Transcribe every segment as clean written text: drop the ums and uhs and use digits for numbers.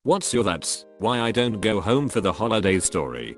What's your that's why I don't go home for the holidays story?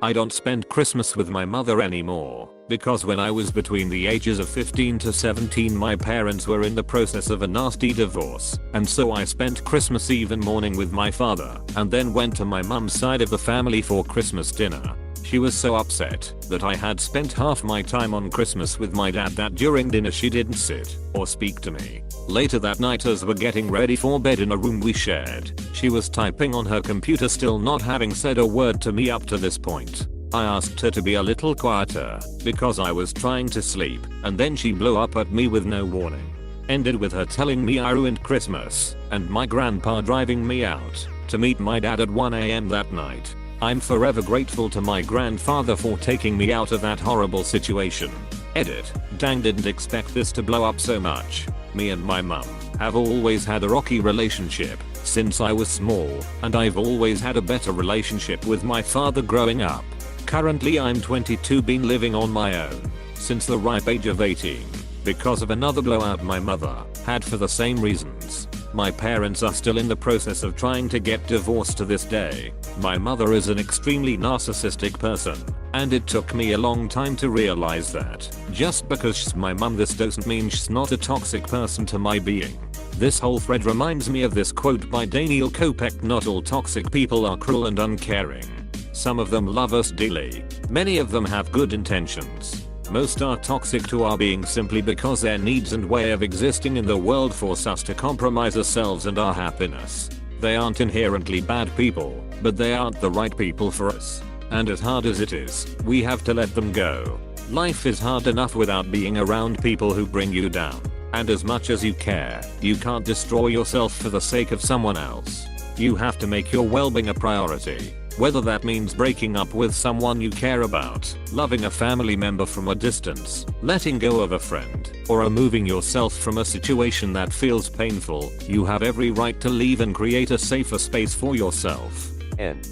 I don't spend Christmas with my mother anymore because when I was between the ages of 15 to 17 my parents were in the process of a nasty divorce, and so I spent Christmas Eve and morning with my father and then went to my mum's side of the family for Christmas dinner. She was so upset that I had spent half my time on Christmas with my dad that during dinner she didn't sit or speak to me. Later that night as we're getting ready for bed in a room we shared, she was typing on her computer still not having said a word to me up to this point. I asked her to be a little quieter because I was trying to sleep, and then she blew up at me with no warning. Ended with her telling me I ruined Christmas and my grandpa driving me out to meet my dad at 1 AM that night. I'm forever grateful to my grandfather for taking me out of that horrible situation. Edit. Dang, didn't expect this to blow up so much. Me and my mum have always had a rocky relationship since I was small, and I've always had a better relationship with my father growing up. Currently I'm 22, been living on my own since the ripe age of 18 because of another blowout my mother had for the same reasons. My parents are still in the process of trying to get divorced to this day. My mother is an extremely narcissistic person, and it took me a long time to realize that just because she's my mum this doesn't mean she's not a toxic person to my being. This whole thread reminds me of this quote by Daniel Kopek: "Not all toxic people are cruel and uncaring. Some of them love us dearly. Many of them have good intentions. Most are toxic to our being simply because their needs and way of existing in the world force us to compromise ourselves and our happiness. They aren't inherently bad people, but they aren't the right people for us. And as hard as it is, we have to let them go. Life is hard enough without being around people who bring you down. And as much as you care, you can't destroy yourself for the sake of someone else. You have to make your well-being a priority. Whether that means breaking up with someone you care about, loving a family member from a distance, letting go of a friend, or removing yourself from a situation that feels painful, you have every right to leave and create a safer space for yourself." End.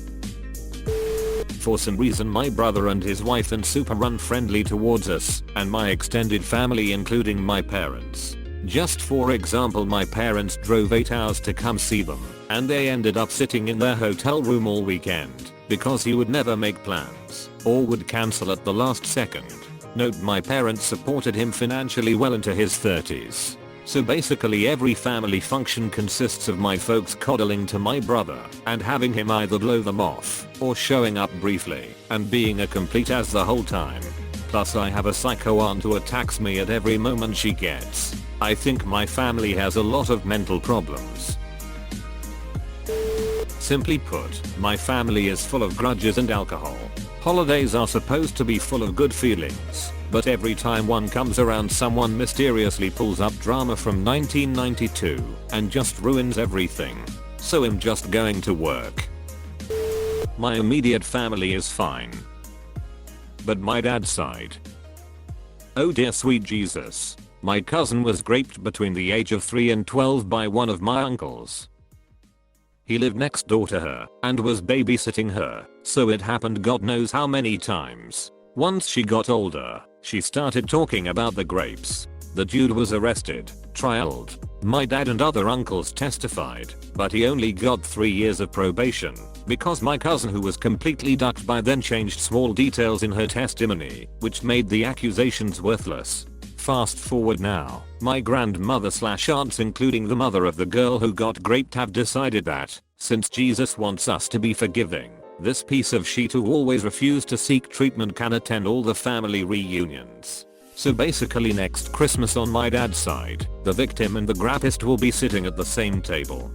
For some reason my brother and his wife and super unfriendly towards us and my extended family including my parents. Just for example, my parents drove 8 hours to come see them, and they ended up sitting in their hotel room all weekend because he would never make plans or would cancel at the last second. Note, my parents supported him financially well into his 30s. So basically every family function consists of my folks coddling to my brother and having him either blow them off or showing up briefly and being a complete ass the whole time. Plus I have a psycho aunt who attacks me at every moment she gets. I think my family has a lot of mental problems. Simply put, my family is full of grudges and alcohol. Holidays are supposed to be full of good feelings, but every time one comes around someone mysteriously pulls up drama from 1992 and just ruins everything. So I'm just going to work. My immediate family is fine. But my dad's side. Oh dear sweet Jesus. My cousin was raped between the age of 3 and 12 by one of my uncles. He lived next door to her and was babysitting her, so it happened God knows how many times. Once she got older, she started talking about the grapes. The dude was arrested, trialed. My dad and other uncles testified, but he only got 3 years of probation because my cousin, who was completely ducked by then, changed small details in her testimony, which made the accusations worthless. Fast forward now, my grandmother/aunts, including the mother of the girl who got raped, have decided that, since Jesus wants us to be forgiving, this piece of shit who always refused to seek treatment can attend all the family reunions. So basically next Christmas on my dad's side, the victim and the rapist will be sitting at the same table.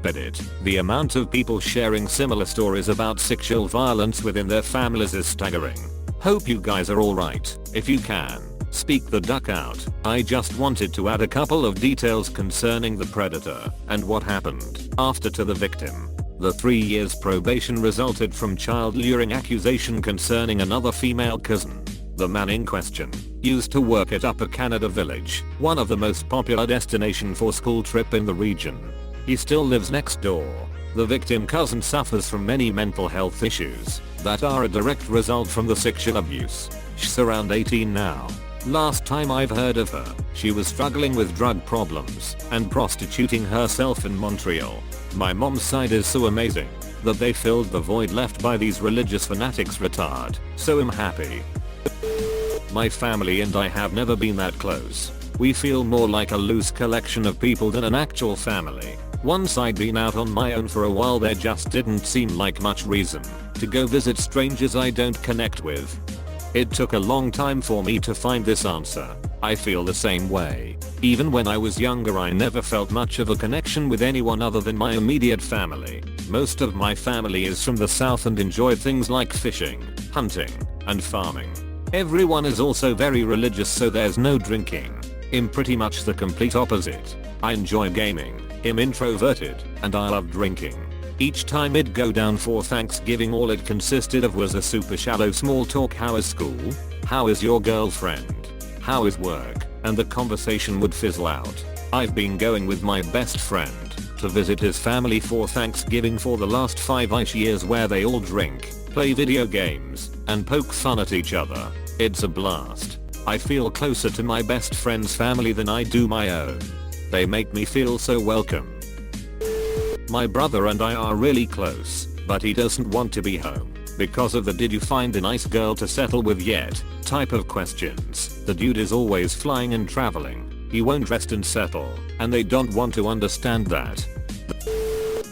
Edit. The amount of people sharing similar stories about sexual violence within their families is staggering. Hope you guys are alright. If you can, speak the duck out. I just wanted to add a couple of details concerning the predator and what happened after to the victim. The 3 years probation resulted from child luring accusation concerning another female cousin. The man in question used to work at Upper Canada Village, one of the most popular destination for school trip in the region. He still lives next door. The victim cousin suffers from many mental health issues that are a direct result from the sexual abuse. She's around 18 now. Last time I've heard of her, she was struggling with drug problems and prostituting herself in Montreal. My mom's side is so amazing that they filled the void left by these religious fanatics retard, so I'm happy. My family and I have never been that close. We feel more like a loose collection of people than an actual family. Once I'd been out on my own for a while, there just didn't seem like much reason to go visit strangers I don't connect with. It took a long time for me to find this answer. I feel the same way. Even when I was younger, I never felt much of a connection with anyone other than my immediate family. Most of my family is from the south and enjoy things like fishing, hunting, and farming. Everyone is also very religious, so there's no drinking. I'm pretty much the complete opposite. I enjoy gaming, I'm introverted, and I love drinking. Each time it'd go down for Thanksgiving, all it consisted of was a super shallow small talk. How is school? How is your girlfriend? How is work? And the conversation would fizzle out. I've been going with my best friend to visit his family for Thanksgiving for the last 5-ish years, where they all drink, play video games, and poke fun at each other. It's a blast. I feel closer to my best friend's family than I do my own. They make me feel so welcome. My brother and I are really close, but he doesn't want to be home because of the "did you find a nice girl to settle with yet" type of questions. The dude is always flying and traveling. He won't rest and settle, and they don't want to understand that.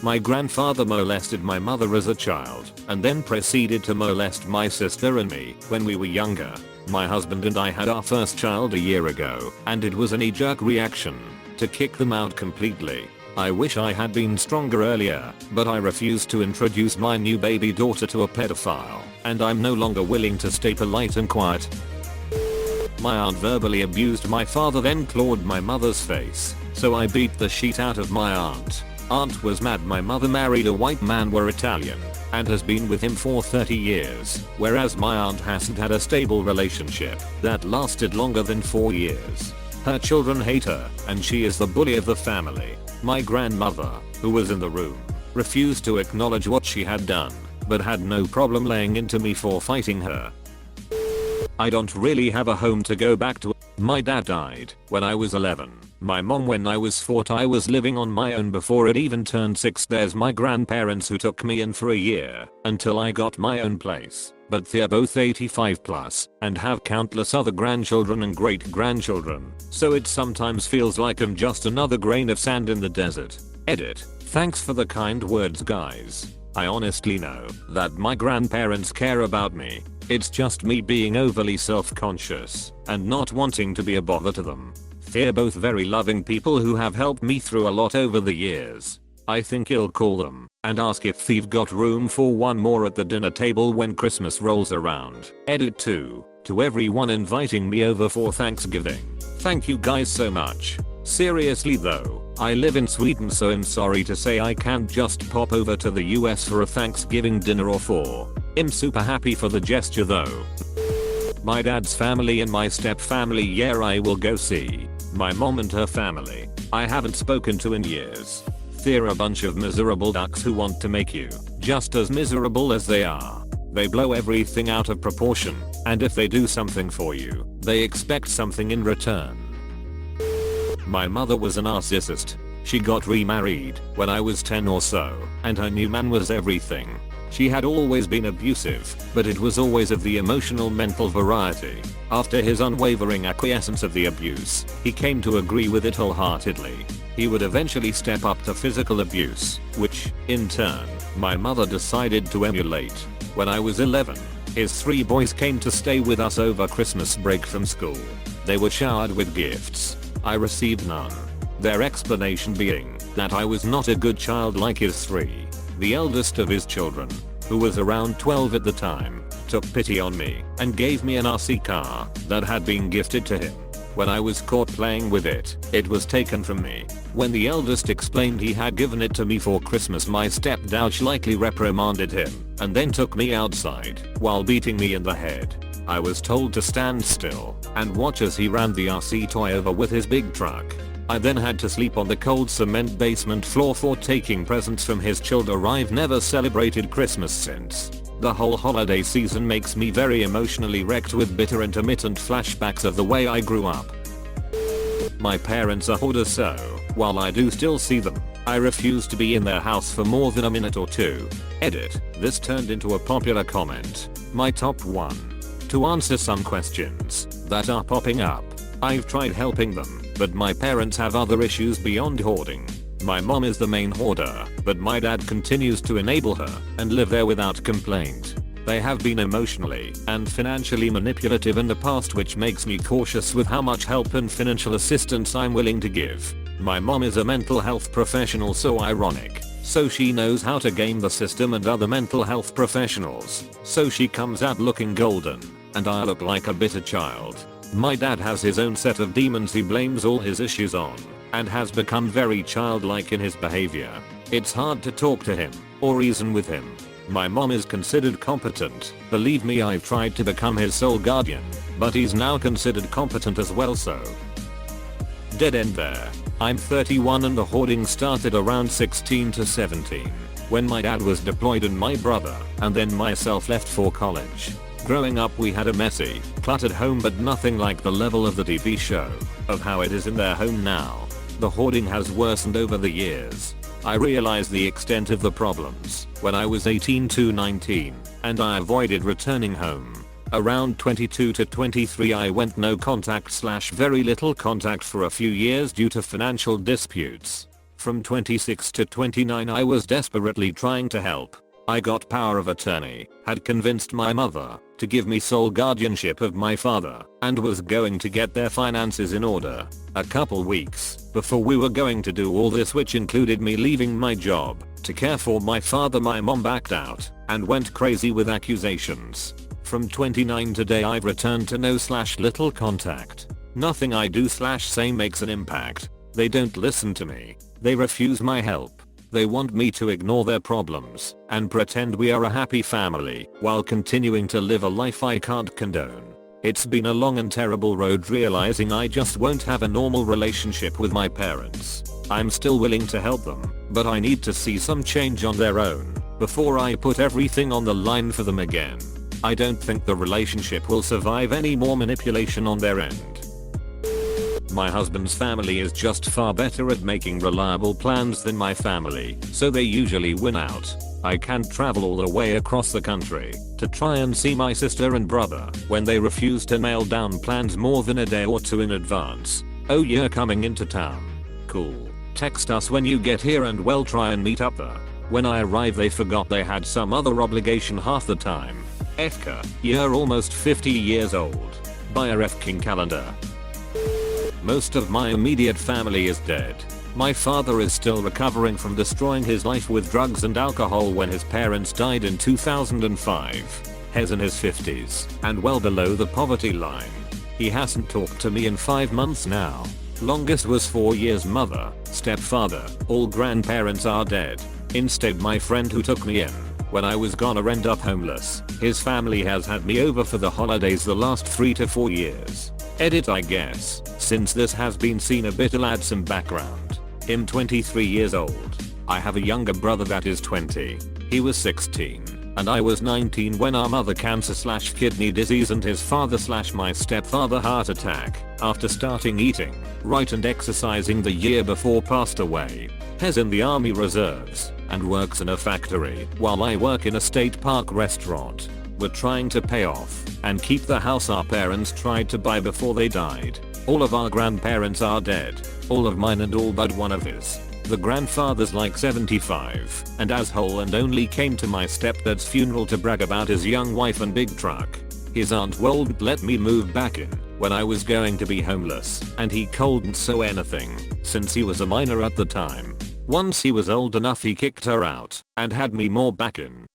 My grandfather molested my mother as a child and then proceeded to molest my sister and me when we were younger. My husband and I had our first child a year ago, and it was a knee-jerk reaction to kick them out completely. I wish I had been stronger earlier, but I refused to introduce my new baby daughter to a pedophile, and I'm no longer willing to stay polite and quiet. My aunt verbally abused my father, then clawed my mother's face, so I beat the shit out of my aunt. Aunt was mad my mother married a white man, were Italian, and has been with him for 30 years, whereas my aunt hasn't had a stable relationship that lasted longer than 4 years. Her children hate her, and she is the bully of the family. My grandmother, who was in the room, refused to acknowledge what she had done, but had no problem laying into me for fighting her. I don't really have a home to go back to. My dad died when I was 11. My mom when I was 4. I was living on my own before it even turned 6. There's my grandparents who took me in for a year until I got my own place, but they're both 85 plus and have countless other grandchildren and great grandchildren, so it sometimes feels like I'm just another grain of sand in the desert. Edit. Thanks for the kind words, guys. I honestly know that my grandparents care about me. It's just me being overly self-conscious and not wanting to be a bother to them. They're both very loving people who have helped me through a lot over the years. I think I'll call them and ask if they've got room for one more at the dinner table when Christmas rolls around. Edit 2. To everyone inviting me over for Thanksgiving, thank you guys so much. Seriously though, I live in Sweden, so I'm sorry to say I can't just pop over to the US for a Thanksgiving dinner or 4. I'm super happy for the gesture though. My dad's family and my step family, yeah, I will go see. My mom and her family, I haven't spoken to in years. They're a bunch of miserable ducks who want to make you just as miserable as they are. They blow everything out of proportion, and if they do something for you, they expect something in return. My mother was a narcissist. She got remarried when I was 10 or so, and her new man was everything. She had always been abusive, but it was always of the emotional mental variety. After his unwavering acquiescence of the abuse, he came to agree with it wholeheartedly. He would eventually step up to physical abuse, which, in turn, my mother decided to emulate. When I was 11, his 3 boys came to stay with us over Christmas break from school. They were showered with gifts. I received none. Their explanation being that I was not a good child like his 3. The eldest of his children, who was around 12 at the time, took pity on me and gave me an RC car that had been gifted to him. When I was caught playing with it, it was taken from me. When the eldest explained he had given it to me for Christmas, my stepdad slightly reprimanded him and then took me outside while beating me in the head. I was told to stand still and watch as he ran the RC toy over with his big truck. I then had to sleep on the cold cement basement floor for taking presents from his children. I've never celebrated Christmas since. The whole holiday season makes me very emotionally wrecked with bitter intermittent flashbacks of the way I grew up. My parents are hoarders, so while I do still see them, I refuse to be in their house for more than a minute or two. Edit. This turned into a popular comment. My top 1. To answer some questions that are popping up. I've tried helping them, but my parents have other issues beyond hoarding. My mom is the main hoarder, but my dad continues to enable her and live there without complaint. They have been emotionally and financially manipulative in the past, which makes me cautious with how much help and financial assistance I'm willing to give. My mom is a mental health professional, so ironic. So she knows how to game the system and other mental health professionals. So she comes out looking golden, and I look like a bitter child. My dad has his own set of demons he blames all his issues on, and has become very childlike in his behavior. It's hard to talk to him or reason with him. My mom is considered competent. Believe me, I've tried to become his sole guardian, but he's now considered competent as well, so. Dead end there. I'm 31 and the hoarding started around 16 to 17, when my dad was deployed and my brother and then myself left for college. Growing up we had a messy, cluttered home, but nothing like the level of the TV show of how it is in their home now. The hoarding has worsened over the years. I realized the extent of the problems when I was 18 to 19, and I avoided returning home. Around 22 to 23 I went no contact / very little contact for a few years due to financial disputes. From 26 to 29 I was desperately trying to help. I got power of attorney, had convinced my mother to give me sole guardianship of my father, and was going to get their finances in order. A couple weeks before we were going to do all this, which included me leaving my job to care for my father, my mom backed out and went crazy with accusations. From 29 today I've returned to no / little contact. Nothing I do / say makes an impact. They don't listen to me. They refuse my help. They want me to ignore their problems and pretend we are a happy family while continuing to live a life I can't condone. It's been a long and terrible road, realizing I just won't have a normal relationship with my parents. I'm still willing to help them, but I need to see some change on their own before I put everything on the line for them again. I don't think the relationship will survive any more manipulation on their end. My husband's family is just far better at making reliable plans than my family, so they usually win out. I can't travel all the way across the country to try and see my sister and brother when they refuse to nail down plans more than a day or two in advance. Oh, you're coming into town? Cool. Text us when you get here and we'll try and meet up there. When I arrive they forgot they had some other obligation half the time. FK, you're almost 50 years old. Buy a FKing calendar. Most of my immediate family is dead. My father is still recovering from destroying his life with drugs and alcohol when his parents died in 2005. He's in his 50s and well below the poverty line. He hasn't talked to me in 5 months now. Longest was 4 years. Mother, stepfather, all grandparents are dead. Instead, my friend who took me in when I was gonna end up homeless, his family has had me over for the holidays the last 3 to 4 years. Edit, I guess, since this has been seen a bit. I'll add some background. I'm 23 years old. I have a younger brother that is 20. He was 16 and I was 19 when our mother cancer / kidney disease and his father / my stepfather heart attack after starting eating right and exercising the year before passed away. He's in the Army Reserves and works in a factory while I work in a state park restaurant. We're trying to pay off and keep the house our parents tried to buy before they died. All of our grandparents are dead. All of mine and all but one of his. The grandfather's like 75 and asshole and only came to my stepdad's funeral to brag about his young wife and big truck. His aunt won't let me move back in when I was going to be homeless, and he couldn't sew anything since he was a minor at the time. Once he was old enough he kicked her out and had me more back in.